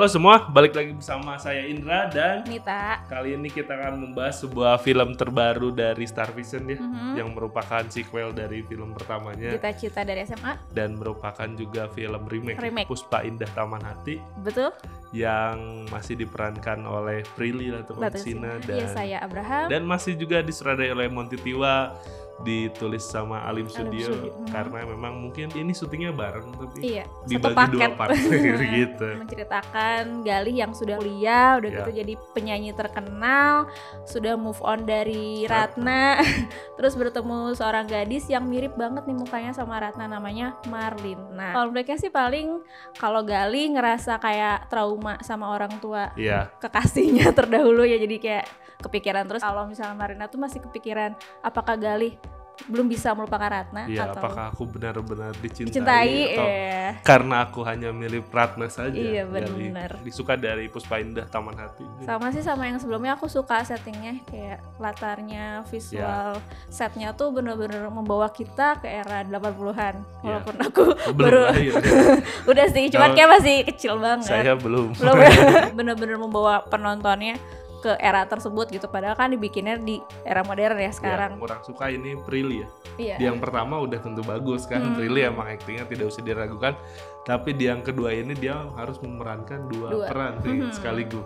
Halo semua, balik lagi bersama saya Indra dan Nita. Kali ini kita akan membahas sebuah film terbaru dari Star Vision ya, yang merupakan sequel dari film pertamanya Cita-cita dari SMA. dan merupakan juga film remake. Puspa Indah Taman Hati. Betul. Yang masih diperankan oleh Prilly Latuconsina dan saya Abraham. Dan masih juga disutradarai oleh Monty Tiwa, ditulis sama Alim Studio. Karena memang mungkin ini syutingnya bareng tapi dibagi dua part gitu. Menceritakan Galih yang sudah kuliah, udah gitu jadi penyanyi terkenal, sudah move on dari Ratna, terus bertemu seorang gadis yang mirip banget nih mukanya sama Ratna, namanya Marlina. Kalau mereka sih paling kalau Galih ngerasa kayak trauma sama orang tua kekasihnya terdahulu ya, jadi kayak kepikiran terus. Kalau misalnya Marlina tuh masih kepikiran apakah Galih belum bisa melupakan Ratna atau apakah aku benar-benar dicintai atau karena aku hanya milih Ratna saja. Iya benar. Disuka dari Puspa Indah Taman Hati. Sama sih sama yang sebelumnya, aku suka settingnya, kayak latarnya, visual setnya tuh bener-bener membawa kita ke era 80-an. Walaupun aku baru udah sih, cuman kayak masih kecil banget. Saya belum bener-bener membawa penontonnya ke era tersebut gitu, padahal kan dibikinnya di era modern ya sekarang. Orang suka ini Prilly ya. Di yang pertama udah tentu bagus kan, Prilly emang aktingnya tidak usah diragukan. Tapi di yang kedua ini dia harus memerankan dua peran sekaligus.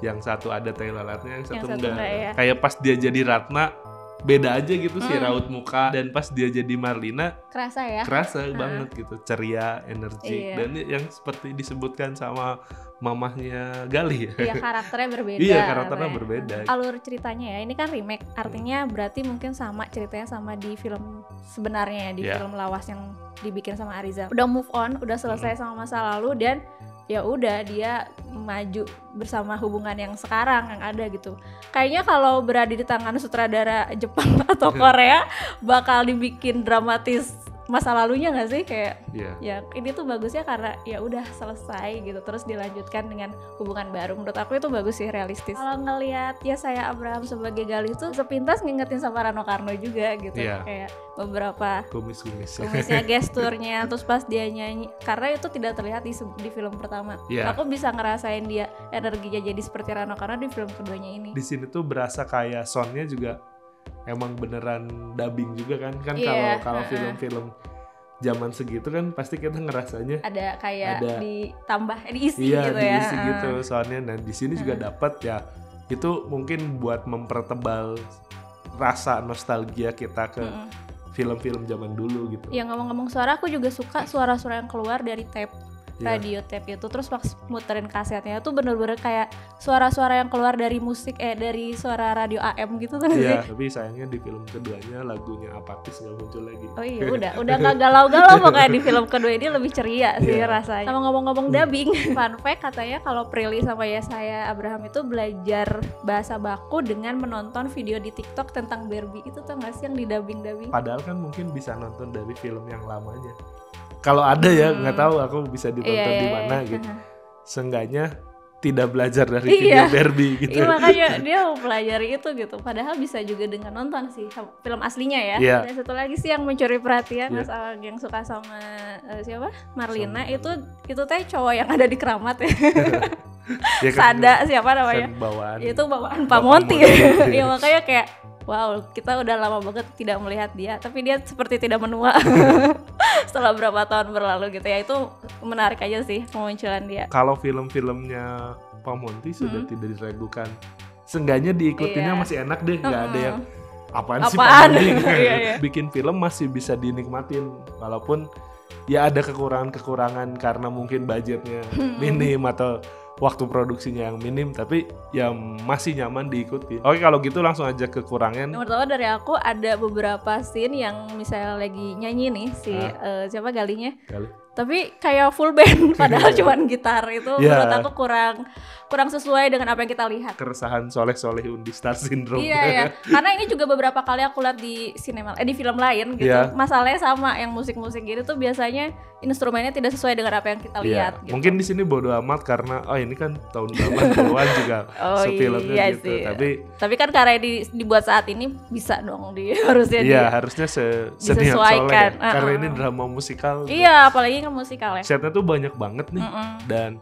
Yang satu ada tai lalatnya, yang satu enggak. Kayak pas dia jadi Ratna beda aja gitu sih raut muka, dan pas dia jadi Marlina kerasa banget gitu, ceria, energi. Dan yang seperti disebutkan sama mamahnya Galih ya. Iya, karakternya berbeda. Iya, karakternya berbeda. Alur ceritanya ya, ini kan remake, artinya berarti mungkin sama ceritanya sama di film sebenarnya ya, di film lawas yang dibikin sama Ariza. Udah move on, udah selesai sama masa lalu, dan ya udah dia maju bersama hubungan yang sekarang yang ada gitu. Kayaknya kalau berada di tangan sutradara Jepang atau Korea bakal dibikin dramatis masa lalunya nggak sih, kayak ya ini tuh bagusnya karena ya udah selesai gitu, terus dilanjutkan dengan hubungan baru. Menurut aku itu bagus sih, realistis. Kalau ngelihat ya saya Abraham sebagai Galih tuh sepintas ngingetin sama Rano Karno juga gitu, kayak beberapa kumisnya, gesturnya, terus pas dia nyanyi, karena itu tidak terlihat di film pertama. Aku bisa ngerasain dia energinya jadi seperti Rano Karno di film keduanya ini. Di sini tuh berasa kayak soundnya juga emang beneran dubbing juga kan kalau film-film zaman segitu kan pasti kita ngerasanya ada kayak diisi gitu ya. Diisi gitu soalnya. Dan di sini juga dapat ya, itu mungkin buat mempertebal rasa nostalgia kita ke film-film zaman dulu gitu. Ya ngomong-ngomong suara, aku juga suka suara-suara yang keluar dari tape radio tape itu, terus pas muterin kasetnya tuh bener-bener kayak suara-suara yang keluar dari musik dari suara radio AM gitu tuh sih. Tapi sayangnya di film keduanya lagunya Apatis nggak muncul lagi. Oh iya, udah nggak galau-galau pokoknya di film kedua ini lebih ceria sih rasanya. Sama ngomong-ngomong dubbing, fun fact katanya kalau Prilly sama ya saya Abraham itu belajar bahasa baku dengan menonton video di TikTok tentang Barbie itu, tuh nggak sih yang di dubbing. Padahal kan mungkin bisa nonton dari film yang lamanya. Kalau ada ya, nggak tahu aku bisa ditonton di mana gitu. Seenggaknya tidak belajar dari video Barbie gitu. Iya, makanya dia mau pelajari itu gitu. Padahal bisa juga dengan nonton sih film aslinya ya. Dan satu lagi sih yang mencuri perhatian soal yang suka sama siapa? Marlina, itu teh cowok yang ada di Keramat ya. Sada siapa namanya? Itu bawaan Pak Monty. Iya, makanya kayak wow, kita udah lama banget tidak melihat dia, tapi dia seperti tidak menua setelah berapa tahun berlalu gitu ya. Itu menarik aja sih kemunculan dia. Kalau film-filmnya Pak Monty sudah tidak diragukan, seenggaknya diikutinnya masih enak deh, nggak ada yang apaan sih Pak Monty. Bikin film masih bisa dinikmatin, walaupun ya ada kekurangan-kekurangan karena mungkin budgetnya minim atau waktu produksinya yang minim, tapi ya masih nyaman diikuti. Oke, kalau gitu langsung aja kekurangan. Yang pertama dari aku ada beberapa scene yang misalnya lagi nyanyi nih si siapa Galihnya, tapi kayak full band padahal cuman gitar. Itu menurut aku kurang sesuai dengan apa yang kita lihat. Keresahan Soleh-Solehun di Star Syndrome. Iya. Karena ini juga beberapa kali aku lihat di di film lain gitu. Masalahnya sama, yang musik-musik gitu tuh biasanya instrumennya tidak sesuai dengan apa yang kita lihat gitu. Mungkin di sini bodo amat karena ini kan tahun 80-an juga filmnya gitu. Tapi kan karena dibuat saat ini bisa dong harusnya seniat Soleh ya. Karena ini drama musikal. Iya, apalagi kan musikal ya. Setnya tuh banyak banget nih dan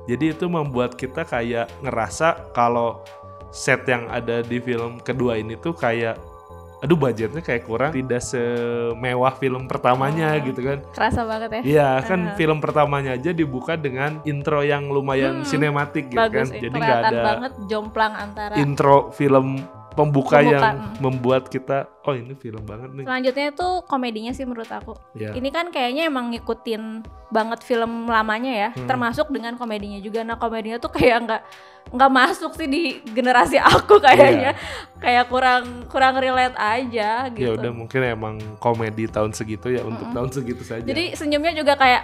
Jadi itu membuat kita kayak ngerasa kalau set yang ada di film kedua ini tuh kayak aduh budgetnya kayak kurang, tidak semewah film pertamanya gitu kan. Kerasa banget ya. Iya kan film pertamanya aja dibuka dengan intro yang lumayan sinematik gitu bagus, kan. Jadi nggak ada banget jomplang antara intro film pembuka yang membuat kita oh ini film banget nih. Selanjutnya itu komedinya sih menurut aku. Ini kan kayaknya emang ngikutin banget film lamanya ya, termasuk dengan komedinya juga. Nah komedinya tuh kayak nggak masuk sih di generasi aku kayaknya, kayak kurang relate aja gitu. Ya udah mungkin emang komedi tahun segitu ya untuk tahun segitu saja. Jadi senyumnya juga kayak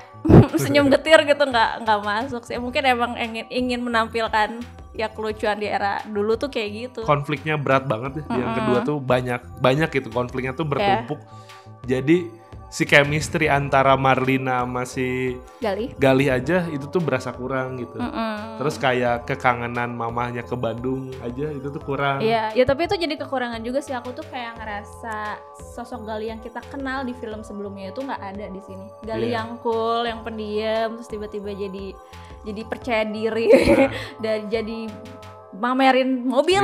senyum getir gitu, nggak masuk sih. Mungkin emang ingin menampilkan ya kelucuan di era dulu tuh kayak gitu. Konfliknya berat banget ya. Yang kedua tuh banyak gitu konfliknya tuh bertumpuk. Jadi si chemistry antara Marlina sama si Galih aja itu tuh berasa kurang gitu. Terus kayak kekangenan mamahnya ke Bandung aja itu tuh kurang. Iya, ya tapi itu jadi kekurangan juga sih. Aku tuh kayak ngerasa sosok Galih yang kita kenal di film sebelumnya itu nggak ada di sini. Galih yang cool, yang pendiam, terus tiba-tiba jadi percaya diri dan jadi mamerin mobil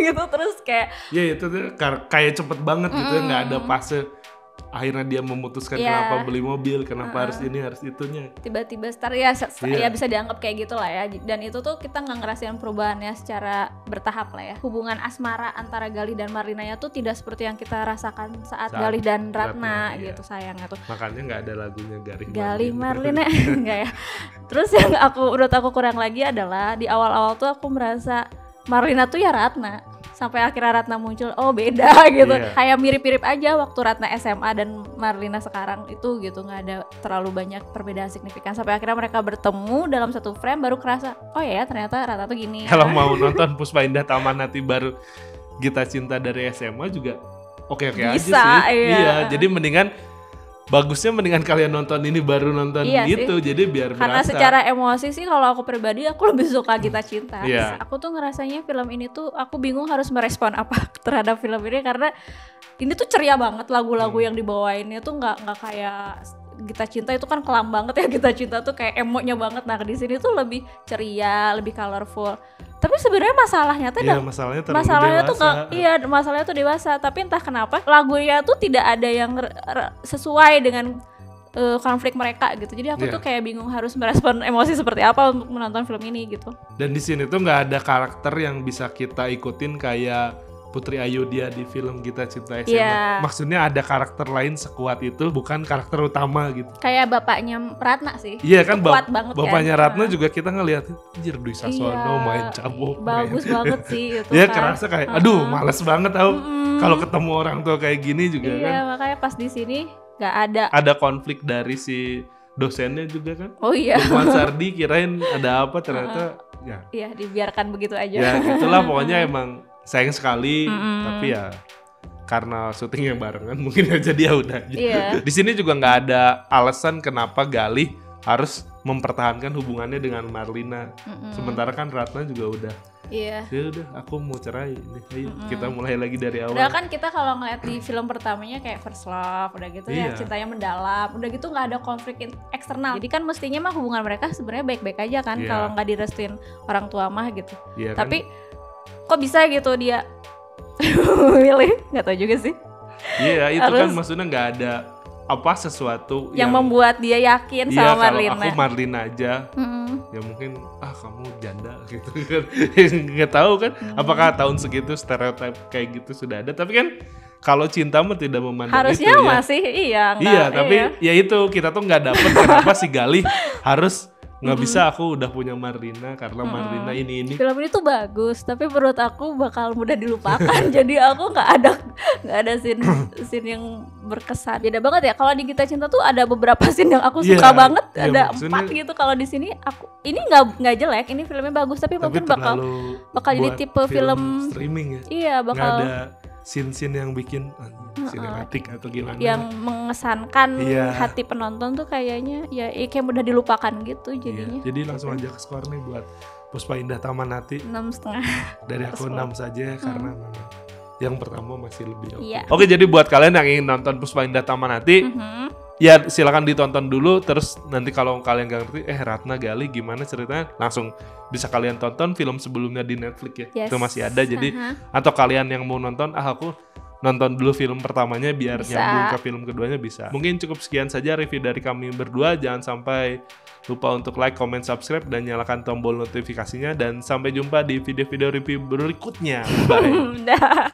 gitu, terus kayak itu tuh kayak cepet banget gitu ya, nggak ada fase akhirnya dia memutuskan kenapa beli mobil, kenapa harus ini harus itunya, tiba-tiba start ya bisa dianggap kayak gitu lah ya. Dan itu tuh kita nggak ngerasain perubahannya secara bertahap lah ya. Hubungan asmara antara Galih dan Marlinanya tuh tidak seperti yang kita rasakan saat Galih dan Ratna gitu sayangnya tuh. Makanya nggak ada lagunya Galih Marlina enggak ya. Terus yang menurut aku kurang lagi adalah di awal-awal tuh aku merasa Marlina tuh ya Ratna. Sampai akhirnya Ratna muncul, oh beda gitu. Kayak mirip-mirip aja waktu Ratna SMA dan Marlina sekarang itu gitu. Gak ada terlalu banyak perbedaan signifikan. Sampai akhirnya mereka bertemu dalam satu frame baru kerasa, oh ya ternyata Ratna tuh gini. Kalau mau nonton Puspa Indah Tamanati baru Gita Cinta dari SMA juga oke-oke aja sih. Iya, jadi bagusnya mendingan kalian nonton ini baru nonton gitu, jadi biar karena berasa. Secara emosi sih kalau aku pribadi aku lebih suka Gita Cinta. Aku tuh ngerasanya film ini tuh aku bingung harus merespon apa terhadap film ini karena ini tuh ceria banget, lagu-lagu yang dibawainnya tuh nggak kayak Gita Cinta itu kan kelam banget ya. Gita Cinta tuh kayak emonya banget. Nah di sini tuh lebih ceria, lebih colorful. Tapi sebenarnya masalahnya tuh masalahnya tuh dewasa. Tapi entah kenapa lagunya tuh tidak ada yang sesuai dengan konflik mereka gitu. Jadi aku tuh kayak bingung harus merespon emosi seperti apa untuk menonton film ini gitu. Dan di sini tuh nggak ada karakter yang bisa kita ikutin kayak Putri Ayu dia di film Gita Cinta SMA. Maksudnya ada karakter lain sekuat itu, bukan karakter utama gitu. Kayak bapaknya Ratna sih. Iya kan, kuat banget bapaknya Ratna juga kita ngeliat, anjir Dwi Sasono main cabut. Bagus banget sih itu. Iya kerasa kayak, aduh males banget tau kalau ketemu orang tua kayak gini juga kan. Iya makanya pas di sini nggak ada. Ada konflik dari si dosennya juga kan. Oh iya. Lukman Sardi kirain ada apa ternyata Iya dibiarkan begitu aja. Ya gitulah pokoknya emang sayang sekali, tapi ya karena syutingnya barengan mungkin aja dia udah. Di sini juga nggak ada alasan kenapa Galih harus mempertahankan hubungannya dengan Marlina. Sementara kan Ratna juga udah. Ya udah, aku mau cerai. Ayo kita mulai lagi dari awal. Udah kan kita kalau ngeliat di film pertamanya kayak First Love, udah gitu ya cintanya mendalam, udah gitu nggak ada konflik eksternal. Jadi kan mestinya mah hubungan mereka sebenarnya baik-baik aja kan kalau nggak direstuin orang tua mah gitu. Tapi kok bisa gitu dia milih, nggak tahu juga sih. Itu kan maksudnya nggak ada sesuatu yang membuat dia yakin sama Marlina. Kalau aku Marlina aja, ya mungkin kamu janda gitu kan, nggak tahu kan. Apakah tahun segitu stereotip kayak gitu sudah ada? Tapi kan kalau cinta mah tidak memandang harusnya itu masih tapi ya itu kita tuh nggak dapet kenapa si Galih harus nggak bisa aku udah punya Marlina karena Marlina ini. Film ini tuh bagus, tapi menurut aku bakal mudah dilupakan. Jadi aku nggak ada scene yang berkesan. Beda banget ya. Kalau di Gita Cinta tuh ada beberapa scene yang aku suka banget. Ada 4 gitu. Kalau di sini ini nggak jelek. Ini filmnya bagus, tapi mungkin bakal jadi tipe film streaming ya. Iya bakal. Nggak ada scene-scene yang bikin sinematik atau gimana yang mengesankan hati penonton tuh kayaknya kayak mudah dilupakan gitu jadinya. Jadi langsung aja ke skor nih buat Puspa Indah Tamanati 6,5 dari aku 6 saja karena memang yang pertama masih lebih oke. Oke, jadi buat kalian yang ingin nonton Puspa Indah Tamanati ya silakan ditonton dulu. Terus nanti kalau kalian gak ngerti Ratna Gali gimana ceritanya, langsung bisa kalian tonton film sebelumnya di Netflix ya. Itu masih ada. Jadi atau kalian yang mau nonton, aku nonton dulu film pertamanya biar nyambung ke film keduanya, bisa. Mungkin cukup sekian saja review dari kami berdua. Jangan sampai lupa untuk like, comment, subscribe, dan nyalakan tombol notifikasinya. Dan sampai jumpa di video-video review berikutnya. Bye.